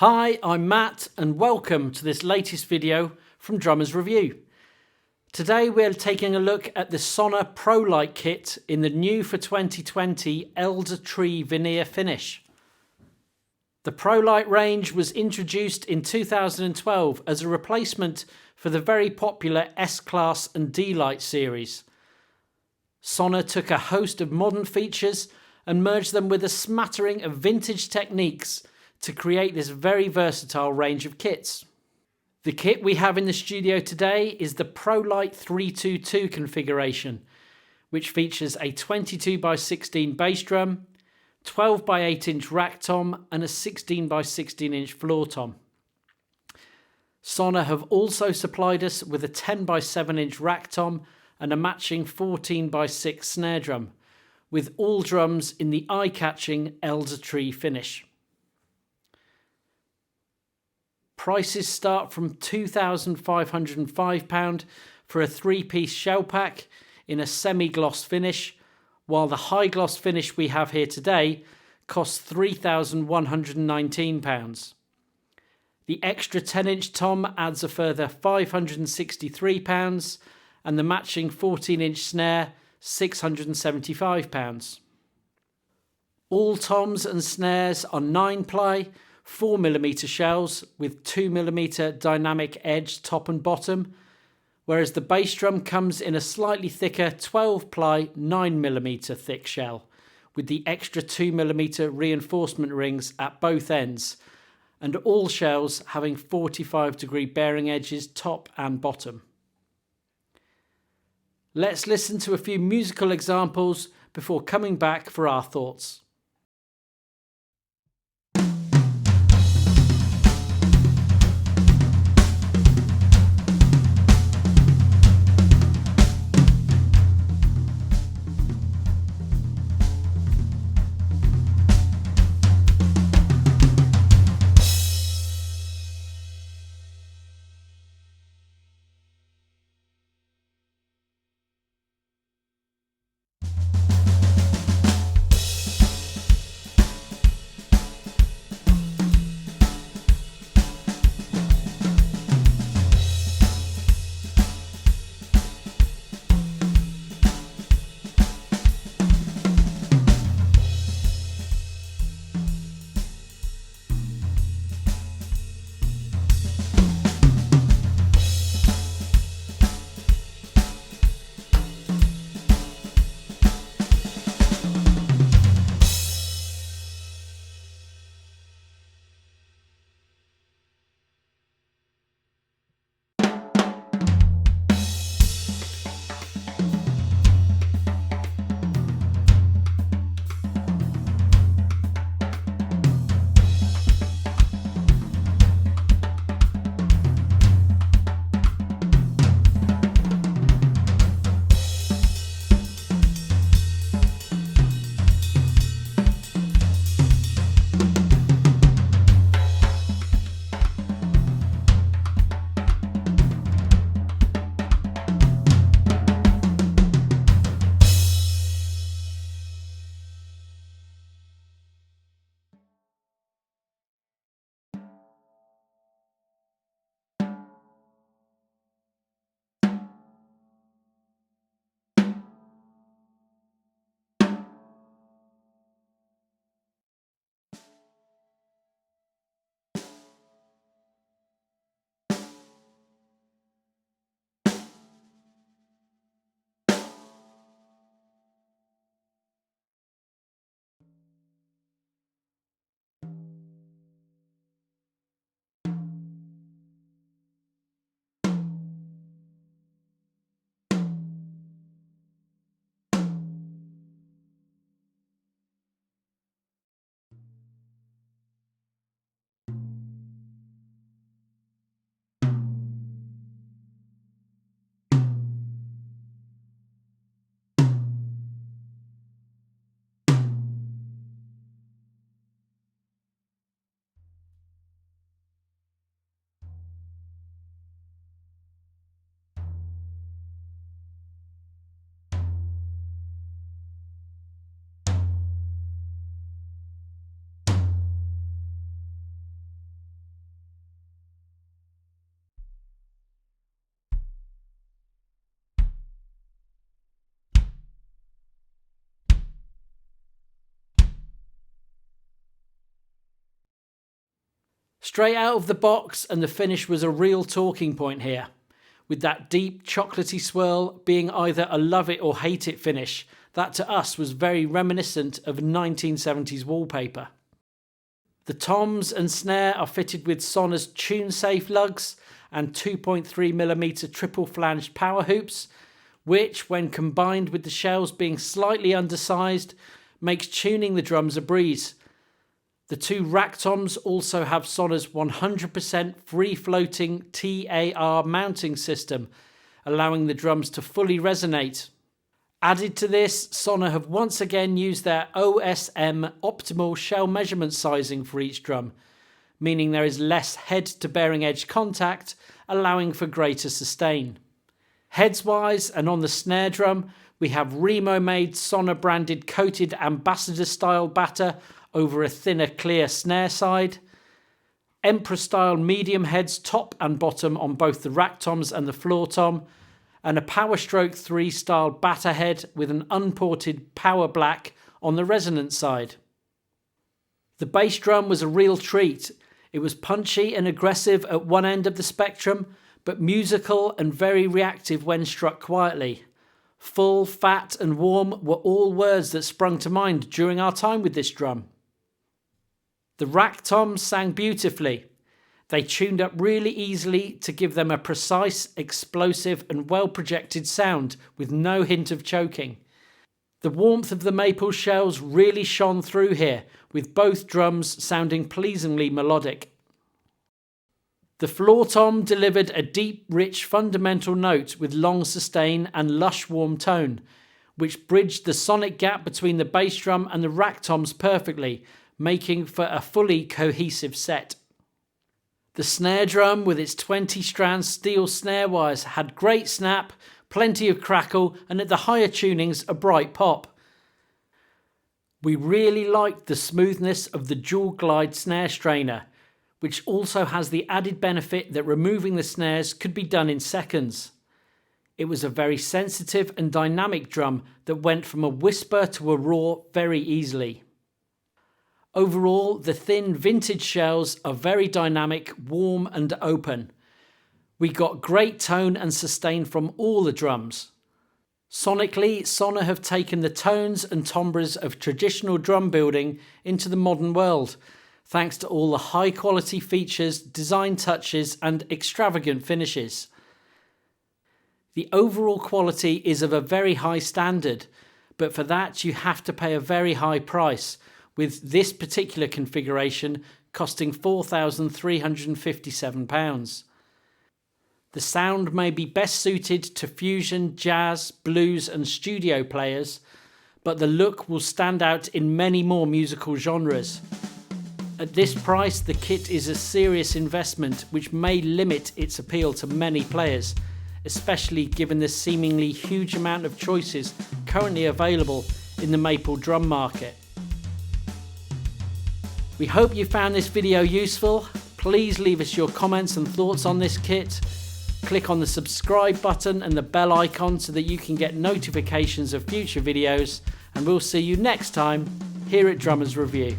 Hi, I'm Matt and welcome to this latest video from Drummers Review. Today we're taking a look at the Sonor ProLite kit in the new for 2020 Elder Tree veneer finish. The ProLite range was introduced in 2012 as a replacement for the very popular S-Class and D-Lite series. Sonor took a host of modern features and merged them with a smattering of vintage techniques to create this very versatile range of kits. The kit we have in the studio today is the ProLite 322 configuration, which features a 22x16 bass drum, 12x8 inch rack tom and a 16x16 inch floor tom. Sonor have also supplied us with a 10x7 inch rack tom and a matching 14x6 snare drum, with all drums in the eye-catching Elder Tree finish. Prices start from £2,505 for a 3-piece shell pack in a semi-gloss finish, while the high gloss finish we have here today costs £3,119. The extra 10-inch tom adds a further £563 and the matching 14-inch snare £675. All toms and snares are 9-ply 4mm shells with 2mm dynamic edge top and bottom, whereas the bass drum comes in a slightly thicker 12-ply 9mm thick shell with the extra 2mm reinforcement rings at both ends, and all shells having 45-degree bearing edges top and bottom. Let's listen to a few musical examples before coming back for our thoughts. Straight out of the box, and the finish was a real talking point here, with that deep chocolatey swirl being either a love it or hate it finish that to us was very reminiscent of 1970s wallpaper. The toms and snare are fitted with Sonor's tune-safe lugs and 2.3mm triple flanged power hoops, which, when combined with the shells being slightly undersized, makes tuning the drums a breeze. The two rack toms also have Sonor's 100% free-floating TAR mounting system, allowing the drums to fully resonate. Added to this, Sonor have once again used their OSM optimal shell measurement sizing for each drum, meaning there is less head to bearing edge contact, allowing for greater sustain. Heads-wise, and on the snare drum, we have Remo-made Sonor-branded coated ambassador-style batter over a thinner clear snare side, Emperor-style medium heads top and bottom on both the rack toms and the floor tom, and a Power Stroke 3 style batter head with an unported power black on the resonance side. The bass drum was a real treat. It was punchy and aggressive at one end of the spectrum, but musical and very reactive when struck quietly. Full, fat and warm were all words that sprung to mind during our time with this drum. The rack toms sang beautifully. They tuned up really easily to give them a precise, explosive and well-projected sound with no hint of choking. The warmth of the maple shells really shone through here, with both drums sounding pleasingly melodic. The floor tom delivered a deep, rich, fundamental note with long sustain and lush, warm tone, which bridged the sonic gap between the bass drum and the rack toms perfectly, making for a fully cohesive set. The snare drum with its 20-strand steel snare wires had great snap, plenty of crackle, and at the higher tunings a bright pop. We really liked the smoothness of the dual glide snare strainer, which also has the added benefit that removing the snares could be done in seconds. It was a very sensitive and dynamic drum that went from a whisper to a roar very easily. Overall, the thin vintage shells are very dynamic, warm and open. We got great tone and sustain from all the drums. Sonically, Sonor have taken the tones and timbres of traditional drum building into the modern world, thanks to all the high quality features, design touches and extravagant finishes. The overall quality is of a very high standard, but for that you have to pay a very high price, with this particular configuration costing £4,357. The sound may be best suited to fusion, jazz, blues and studio players, but the look will stand out in many more musical genres. At this price, the kit is a serious investment which may limit its appeal to many players, especially given the seemingly huge amount of choices currently available in the maple drum market. We hope you found this video useful. Please leave us your comments and thoughts on this kit. Click on the subscribe button and the bell icon so that you can get notifications of future videos, and we'll see you next time here at Drummers Review.